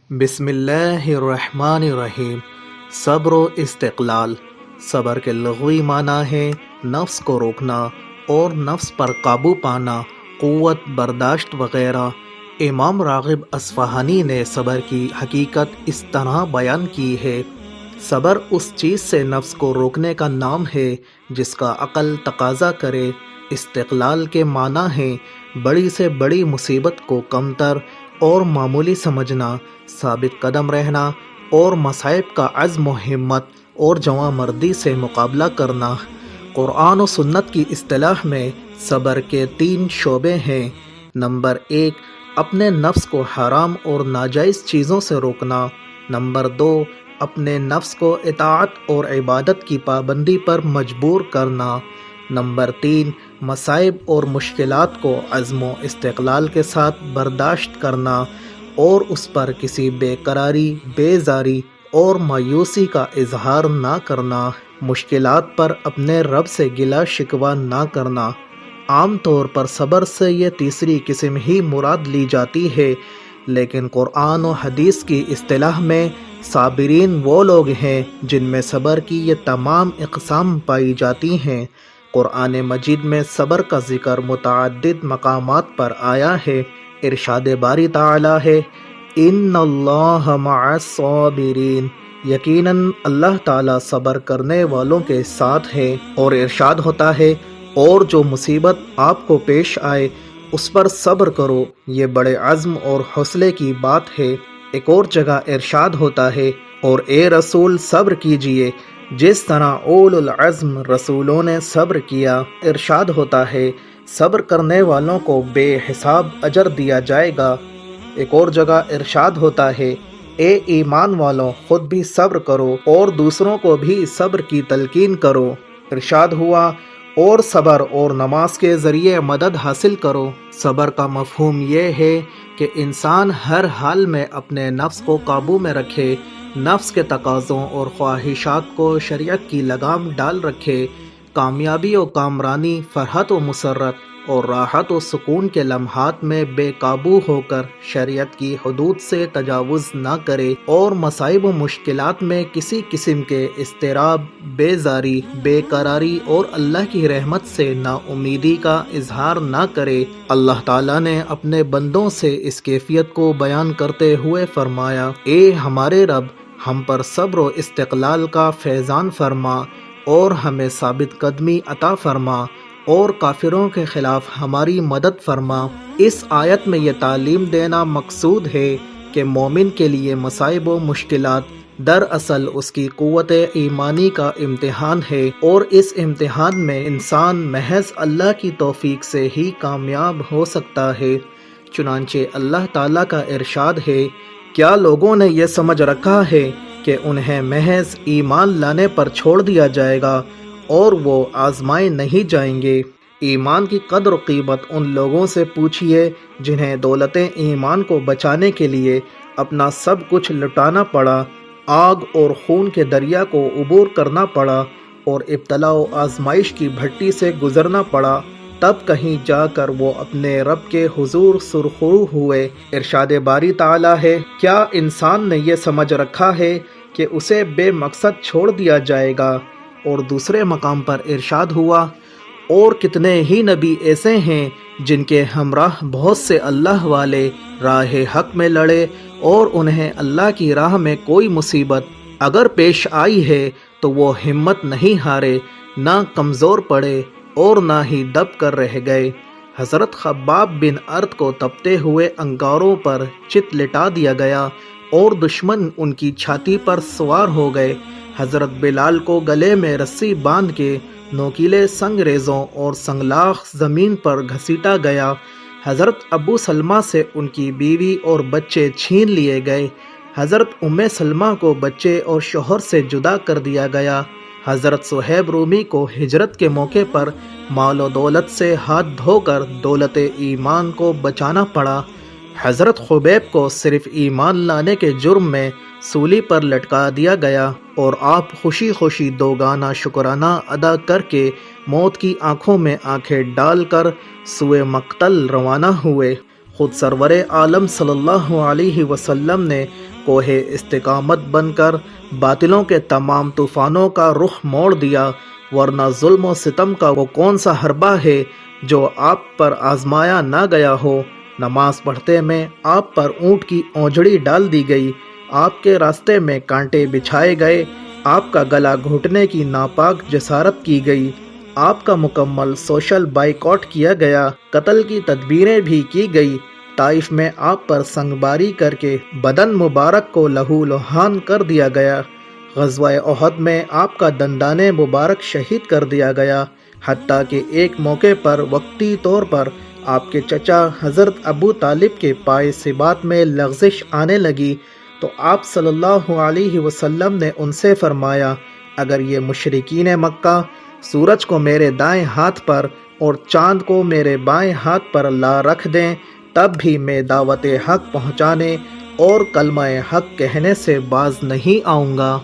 بسم اللہ الرحمن الرحیم۔ صبر و استقلال۔ صبر کے لغوی معنی ہے نفس کو روکنا اور نفس پر قابو پانا، قوت برداشت وغیرہ۔ امام راغب اصفہانی نے صبر کی حقیقت اس طرح بیان کی ہے: صبر اس چیز سے نفس کو روکنے کا نام ہے جس کا عقل تقاضا کرے۔ استقلال کے معنی ہے بڑی سے بڑی مصیبت کو کمتر اور معمولی سمجھنا، ثابت قدم رہنا اور مصائب کا عزم و ہمت اور جواں مردی سے مقابلہ کرنا۔ قرآن و سنت کی اصطلاح میں صبر کے 3 شعبے ہیں۔ نمبر 1، اپنے نفس کو حرام اور ناجائز چیزوں سے روکنا۔ نمبر 2، اپنے نفس کو اطاعت اور عبادت کی پابندی پر مجبور کرنا۔ نمبر 3، مصائب اور مشکلات کو عزم و استقلال کے ساتھ برداشت کرنا اور اس پر کسی بے قراری، بیزاری اور مایوسی کا اظہار نہ کرنا۔ مشکلات پر اپنے رب سے گلہ شکوہ نہ کرنا۔ عام طور پر صبر سے یہ تیسری قسم ہی مراد لی جاتی ہے، لیکن قرآن و حدیث کی اصطلاح میں صابرین وہ لوگ ہیں جن میں صبر کی یہ تمام اقسام پائی جاتی ہیں۔ قرآن مجید میں صبر کا ذکر متعدد مقامات پر آیا ہے۔ ارشاد باری تعالی ہے: ان اللہ مع الصابرین، یقیناً اللہ تعالیٰ صبر کرنے والوں کے ساتھ ہے۔ اور ارشاد ہوتا ہے: اور جو مصیبت آپ کو پیش آئے اس پر صبر کرو، یہ بڑے عزم اور حوصلے کی بات ہے۔ ایک اور جگہ ارشاد ہوتا ہے: اور اے رسول صبر کیجئے جس طرح اولو العزم رسولوں نے صبر کیا۔ ارشاد ہوتا ہے: صبر کرنے والوں کو بے حساب اجر دیا جائے گا۔ ایک اور جگہ ارشاد ہوتا ہے: اے ایمان والوں، خود بھی صبر کرو اور دوسروں کو بھی صبر کی تلقین کرو۔ ارشاد ہوا: اور صبر اور نماز کے ذریعے مدد حاصل کرو۔ صبر کا مفہوم یہ ہے کہ انسان ہر حال میں اپنے نفس کو قابو میں رکھے، نفس کے تقاضوں اور خواہشات کو شریعت کی لگام ڈال رکھے، کامیابی و کامرانی، فرحت و مسرت اور راحت و سکون کے لمحات میں بے قابو ہو کر شریعت کی حدود سے تجاوز نہ کرے، اور مصائب و مشکلات میں کسی قسم کے اضطراب، بیزاری، بے قراری اور اللہ کی رحمت سے نا امیدی کا اظہار نہ کرے۔ اللہ تعالیٰ نے اپنے بندوں سے اس کیفیت کو بیان کرتے ہوئے فرمایا: اے ہمارے رب، ہم پر صبر و استقلال کا فیضان فرما اور ہمیں ثابت قدمی عطا فرما اور کافروں کے خلاف ہماری مدد فرما۔ اس آیت میں یہ تعلیم دینا مقصود ہے کہ مومن کے لیے مصائب و مشکلات دراصل اس کی قوت ایمانی کا امتحان ہے، اور اس امتحان میں انسان محض اللہ کی توفیق سے ہی کامیاب ہو سکتا ہے۔ چنانچہ اللہ تعالیٰ کا ارشاد ہے: کیا لوگوں نے یہ سمجھ رکھا ہے کہ انہیں محض ایمان لانے پر چھوڑ دیا جائے گا اور وہ آزمائے نہیں جائیں گے؟ ایمان کی قدر و قیمت ان لوگوں سے پوچھئے جنہیں دولت ایمان کو بچانے کے لیے اپنا سب کچھ لٹانا پڑا، آگ اور خون کے دریا کو عبور کرنا پڑا اور ابتلا و آزمائش کی بھٹی سے گزرنا پڑا، تب کہیں جا کر وہ اپنے رب کے حضور سرخرو ہوئے۔ ارشاد باری تعالیٰ ہے: کیا انسان نے یہ سمجھ رکھا ہے کہ اسے بے مقصد چھوڑ دیا جائے گا؟ اور دوسرے مقام پر ارشاد ہوا: اور کتنے ہی نبی ایسے ہیں جن کے ہمراہ بہت سے اللہ والے راہ حق میں لڑے، اور انہیں اللہ کی راہ میں کوئی مصیبت اگر پیش آئی ہے تو وہ ہمت نہیں ہارے، نہ کمزور پڑے اور نہ ہی دب کر رہ گئے۔ حضرت خباب بن ارت کو تپتے ہوئے انگاروں پر چت لٹا دیا گیا اور دشمن ان کی چھاتی پر سوار ہو گئے۔ حضرت بلال کو گلے میں رسی باندھ کے نوکیلے سنگریزوں اور سنگلاخ زمین پر گھسیٹا گیا۔ حضرت ابو سلمہ سے ان کی بیوی اور بچے چھین لیے گئے۔ حضرت ام سلمہ کو بچے اور شوہر سے جدا کر دیا گیا۔ حضرت صہیب رومی کو ہجرت کے موقع پر مال و دولت سے ہاتھ دھو کر دولت ایمان کو بچانا پڑا۔ حضرت خبیب کو صرف ایمان لانے کے جرم میں سولی پر لٹکا دیا گیا، اور آپ خوشی خوشی دوگانا شکرانہ ادا کر کے موت کی آنکھوں میں آنکھیں ڈال کر سوئے مقتل روانہ ہوئے۔ خود سرور عالم صلی اللہ علیہ وسلم نے کوہ استقامت بن کر باطلوں کے تمام طوفانوں کا رخ موڑ دیا، ورنہ ظلم و ستم کا وہ کون سا حربہ ہے جو آپ پر آزمایا نہ گیا ہو۔ نماز پڑھتے میں آپ پر اونٹ کی اونجڑی ڈال دی گئی، آپ کے راستے میں کانٹے بچھائے گئے، آپ کا گلا گھونٹنے کی ناپاک جسارت کی گئی، آپ کا مکمل سوشل بائیکاٹ کیا گیا، قتل کی تدبیریں بھی کی گئی، طائف میں آپ پر سنگ باری کر کے بدن مبارک کو لہو لہان کر دیا گیا، غزوہ احد میں آپ کا دندان مبارک شہید کر دیا گیا، حتیٰ کہ ایک موقع پر وقتی طور پر آپ کے چچا حضرت ابو طالب کے پائے ثبات میں لغزش آنے لگی تو آپ صلی اللہ علیہ وسلم نے ان سے فرمایا، اگر یہ مشرکین مکہ سورج کو میرے دائیں ہاتھ پر اور چاند کو میرے بائیں ہاتھ پر لا رکھ دیں تب بھی میں دعوت حق پہنچانے اور کلمہ حق کہنے سے باز نہیں آؤں گا۔